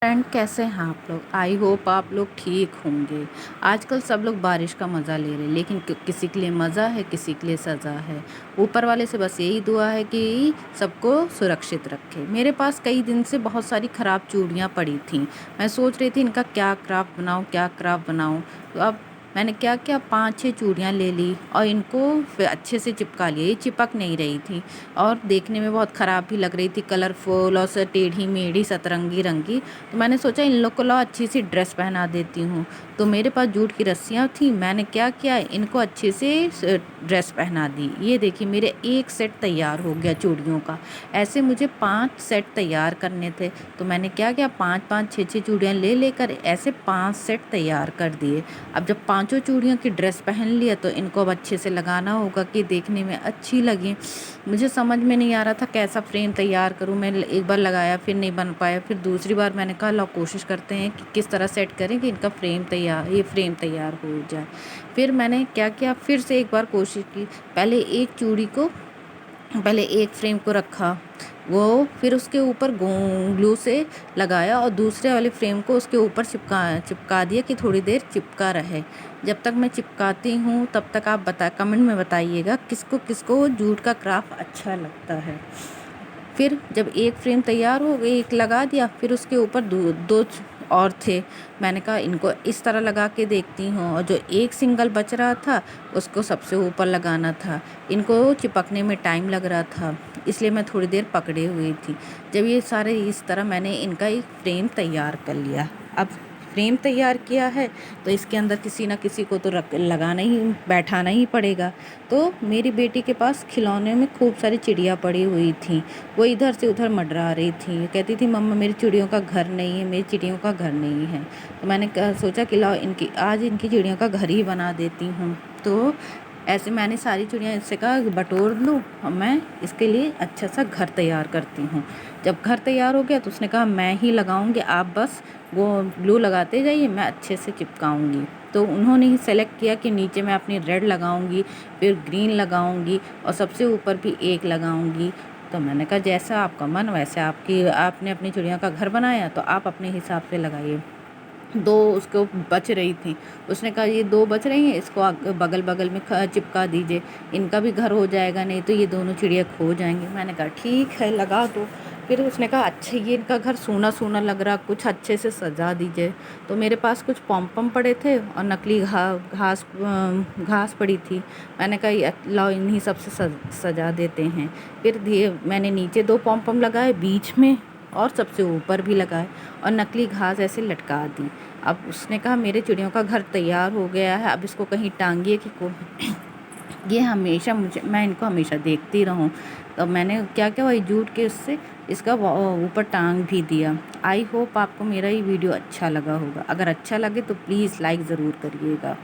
Friend, कैसे हैं आप लोग? आई होप आप लोग ठीक होंगे। आजकल सब लोग बारिश का मज़ा ले रहे हैं, लेकिन किसी के लिए मज़ा है, किसी के लिए सज़ा है। ऊपर वाले से बस यही दुआ है कि सबको सुरक्षित रखे। मेरे पास कई दिन से बहुत सारी ख़राब चूड़ियाँ पड़ी थीं। मैं सोच रही थी इनका क्या क्राफ्ट बनाऊँ, क्या क्राफ्ट बनाऊँ। तो अब मैंने क्या किया, 5-6 चूड़ियाँ ले ली और इनको फिर अच्छे से चिपका लिया। ये चिपक नहीं रही थी और देखने में बहुत ख़राब भी लग रही थी, कलरफुल और टेढ़ी मेढ़ी सतरंगी रंगी। तो मैंने सोचा इन लोग को लाओ अच्छी सी ड्रेस पहना देती हूँ। तो मेरे पास जूट की रस्सियाँ थी, मैंने क्या किया, इनको अच्छे से ड्रेस पहना दी। ये देखिए मेरे एक सेट तैयार हो गया चूड़ियों का। ऐसे मुझे 5 सेट तैयार करने थे। तो मैंने क्या किया, 5-5 6-6 चूड़ियाँ ले लेकर ऐसे 5 सेट तैयार कर दिए। अब जब पांचों चूड़ियों की ड्रेस पहन लिया तो इनको अब अच्छे से लगाना होगा कि देखने में अच्छी लगे। मुझे समझ में नहीं आ रहा था कैसा फ्रेम तैयार करूं। मैं एक बार लगाया, फिर नहीं बन पाया, फिर दूसरी बार मैंने कहा लो कोशिश करते हैं कि किस तरह सेट करें कि इनका फ्रेम तैयार हो जाए। फिर मैंने क्या किया, फिर से एक बार कोशिश की। पहले एक फ्रेम को रखा, वो फिर उसके ऊपर ग्लू से लगाया और दूसरे वाले फ्रेम को उसके ऊपर चिपका दिया कि थोड़ी देर चिपका रहे। जब तक मैं चिपकाती हूँ तब तक आप कमेंट में बताइएगा किसको किसको जूट का क्राफ्ट अच्छा लगता है। फिर जब एक फ्रेम तैयार हो गई, एक लगा दिया, फिर उसके ऊपर दो और थे। मैंने कहा इनको इस तरह लगा के देखती हूँ, और जो एक सिंगल बच रहा था उसको सबसे ऊपर लगाना था। इनको चिपकने में टाइम लग रहा था, इसलिए मैं थोड़ी देर पकड़े हुई थी। जब ये सारे इस तरह मैंने इनका एक फ्रेम तैयार कर लिया। अब फ्रेम तैयार किया है तो इसके अंदर किसी ना किसी को तो बैठाना ही पड़ेगा। तो मेरी बेटी के पास खिलौने में खूब सारी चिड़िया पड़ी हुई थी। वो इधर से उधर मंडरा रही थी, कहती थी मम्मा मेरी चिड़ियों का घर नहीं है, मेरी चिड़ियों का घर नहीं है। तो मैंने सोचा कि लाओ आज इनकी चिड़ियों का घर ही बना देती हूँ। तो ऐसे मैंने सारी चिड़ियाँ इससे कहा बटोर लूँ और मैं इसके लिए अच्छा सा घर तैयार करती हूँ। जब घर तैयार हो गया तो उसने कहा मैं ही लगाऊंगी, आप बस वो ग्लू लगाते जाइए, मैं अच्छे से चिपकाऊंगी। तो उन्होंने ही सेलेक्ट किया कि नीचे मैं अपनी रेड लगाऊंगी, फिर ग्रीन लगाऊंगी और सबसे ऊपर भी एक लगाऊंगी। तो मैंने कहा जैसा आपका मन वैसे आपने अपनी चिड़िया का घर बनाया तो आप अपने हिसाब से लगाइए। दो उसको बच रही थी, उसने कहा ये दो बच रही हैं, इसको बगल बगल में चिपका दीजिए, इनका भी घर हो जाएगा, नहीं तो ये दोनों चिड़िया खो जाएंगी। मैंने कहा ठीक है लगा दो। फिर उसने कहा अच्छा ये इनका घर सूना सूना लग रहा, कुछ अच्छे से सजा दीजिए। तो मेरे पास कुछ पॉम पड़े थे और नकली घास पड़ी थी। मैंने कहा लाओ इन्हीं सब से सजा देते हैं। फिर मैंने नीचे 2 पॉम लगाए, बीच में और सबसे ऊपर भी लगाए और नकली घास ऐसे लटका दी। अब उसने कहा मेरे चिड़ियों का घर तैयार हो गया है, अब इसको कहीं टांगिए कि ये हमेशा मैं इनको हमेशा देखती रहूं। तो मैंने क्या क्या वही जूट के उससे इसका ऊपर टांग भी दिया। आई होप आपको मेरा ये वीडियो अच्छा लगा होगा। अगर अच्छा लगे तो प्लीज़ लाइक ज़रूर करिएगा।